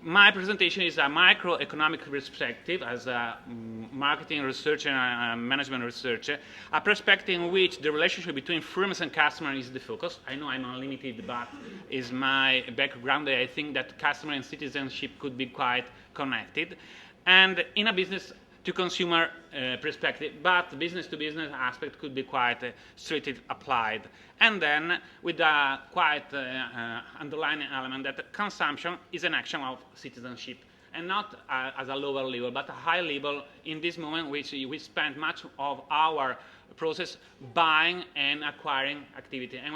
My presentation is a microeconomic perspective as a marketing researcher and a management researcher, a perspective in which the relationship between firms and customers is the focus. I know I'm unlimited, but is my background. I think that customer and citizenship could be quite connected. And in a business to consumer perspective, but business to business aspect could be quite strictly applied. And then with a quite underlying element that consumption is an action of citizenship, and not as a lower level, but a high level in this moment, which we spend much of our process buying and acquiring activity. And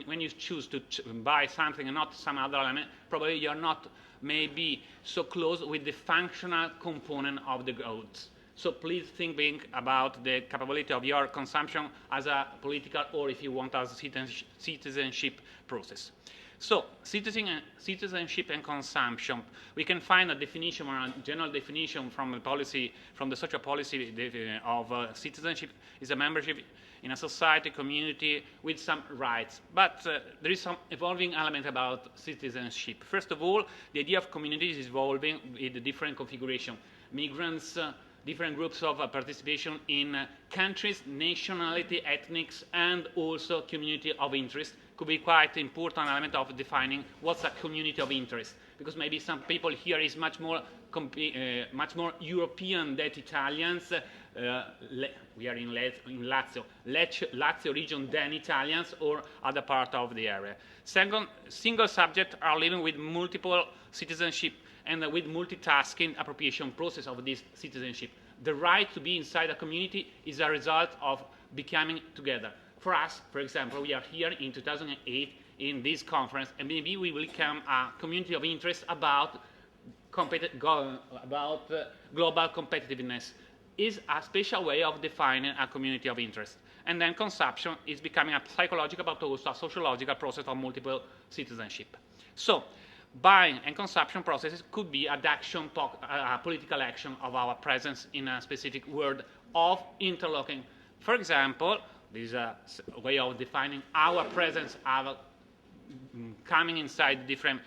when you choose to buy something and not some other element, probably you're not maybe so close with the functional component of the goods. So please think about the capability of your consumption as a political, or if you want, as a citizenship process. So citizenship and consumption. We can find a definition, or a general definition from the policy, from the social policy of citizenship is a membership in a society, community with some rights. But there is some evolving element about citizenship. First of all, the idea of communities is evolving with a different configuration. Migrants, different groups of participation in countries, nationality, ethnics, and also community of interest could be quite important element of defining what's a community of interest. Because maybe some people here is much more European than Italians. We are in Lazio, Lazio region than Italians or other part of the area. Second, single subjects are living with multiple citizenship and with multitasking appropriation process of this citizenship. The right to be inside a community is a result of becoming together. For us, for example, we are here in 2008 in this conference, and maybe we will become a community of interest about global competitiveness. Is a special way of defining a community of interest. And then consumption is becoming a psychological but also a sociological process of multiple citizenship. So buying and consumption processes could be a political action of our presence in a specific world of interlocking. For example, this is a way of defining our presence of coming inside different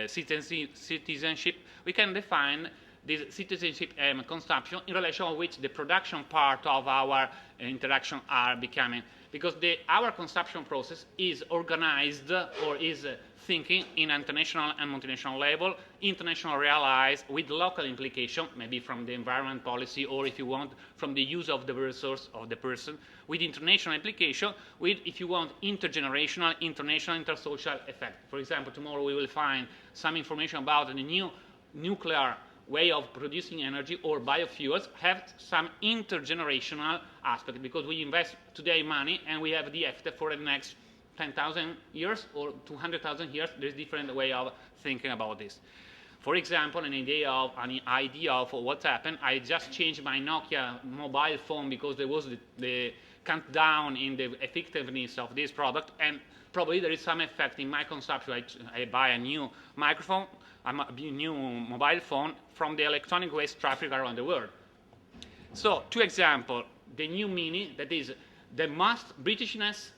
citizenship. We can define this citizenship and consumption in relation to which the production part of our interaction are becoming. Because our consumption process is organized or is thinking in international and multinational level, international realized with local implication, maybe from the environment policy, or if you want, from the use of the resource of the person, with international implication, with, if you want, intergenerational, international, intersocial effect. For example, tomorrow we will find some information about the new nuclear way of producing energy or biofuels have some intergenerational aspect, because we invest today money and we have the effect for the next 10,000 years or 200,000 years. There's different way of thinking about this. For example, an idea of what happened. I just changed my Nokia mobile phone because there was the countdown in the effectiveness of this product, and probably there is some effect in my consumption. I buy a new microphone, a new mobile phone from the electronic waste traffic around the world. So, two examples. The new Mini, that is the most Britishness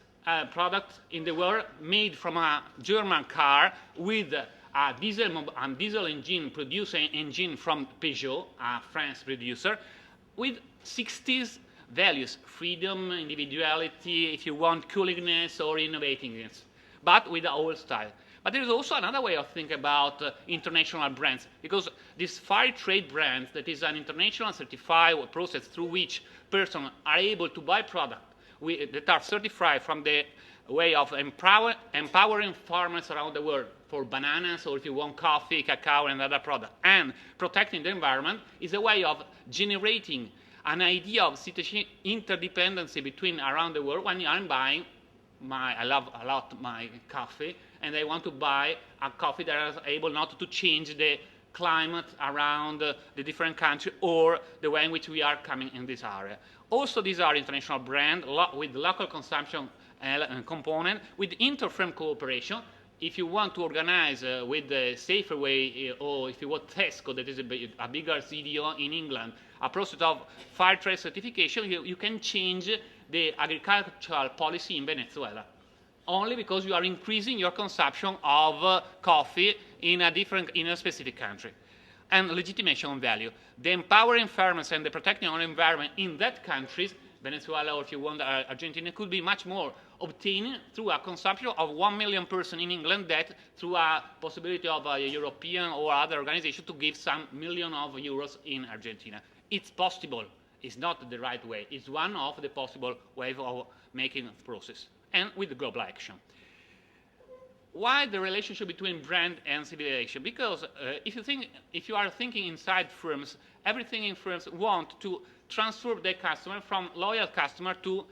product in the world, made from a German car with a diesel engine, producing engine from Peugeot, a French producer, with 60s values: freedom, individuality, if you want, coolingness or innovativeness, but with the old style. But there is also another way of thinking about international brands, because this fair trade brand, that is an international certified process through which persons are able to buy products that are certified from the way of empowering farmers around the world for bananas, or if you want, coffee, cacao, and other products, and protecting the environment, is a way of generating an idea of interdependency between around the world. When I'm buying, I love a lot my coffee, and I want to buy a coffee that is able not to change the climate around the different countries or the way in which we are coming in this area. Also, these are international brands with local consumption component, with inter-firm cooperation. If you want to organize with a safer way, or if you want Tesco, that is a bigger CDO in England, a process of fair trade certification, you can change the agricultural policy in Venezuela, only because you are increasing your consumption of coffee in a specific country. And legitimation value. The empowering firms and the protecting our environment in that countries, Venezuela or if you want Argentina, could be much more obtained through a consumption of 1 million persons in England that through a possibility of a European or other organization to give some million of euros in Argentina. It's possible. It's not the right way. It's one of the possible ways of making the process, and with the global action. Why the relationship between brand and civilization? Because if you are thinking inside firms, everything in firms want to transfer their customer from loyal customer to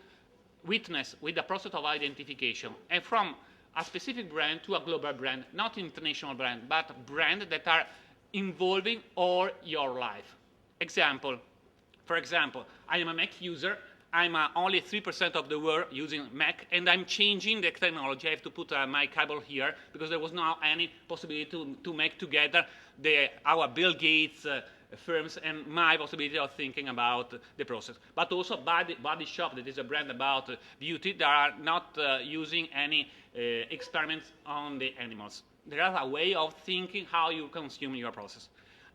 witness with the process of identification, and from a specific brand to a global brand, not international brand, but brand that are involving all your life. For example, I am a Mac user. I'm only 3% of the world using Mac, and I'm changing the technology. I have to put my cable here because there was not any possibility to make together our Bill Gates firms and my possibility of thinking about the process. But also Body Shop, that is a brand about beauty, that are not using any experiments on the animals. There is a way of thinking how you consume your process.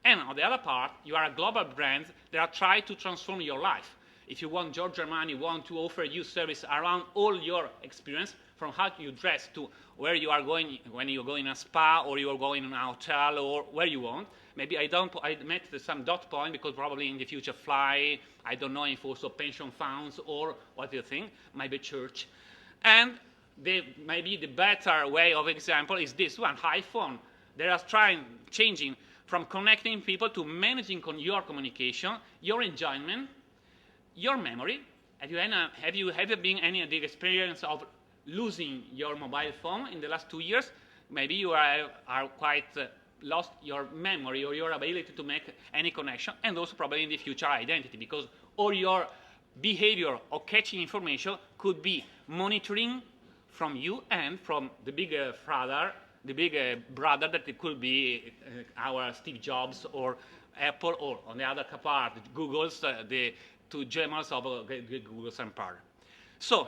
And on the other part, you are a global brand that are trying to transform your life. If you want, Giorgio Armani want to offer you service around all your experience, from how you dress to where you are going when you go in a spa or you are going in a hotel or where you want. Maybe I met some dot point because probably in the future fly, I don't know if also pension funds or what do you think, maybe church. And maybe the better way of example is this one, iPhone. They are changing from connecting people to managing your communication, your enjoyment, your memory. Have you ever been any experience of losing your mobile phone in the last 2 years? Maybe you are quite lost your memory or your ability to make any connection, and also probably in the future identity, because all your behavior or catching information could be monitoring from you and from the bigger brother that it could be our Steve Jobs or Apple, or on the other part, Google's, the two gemels of Google's empire. So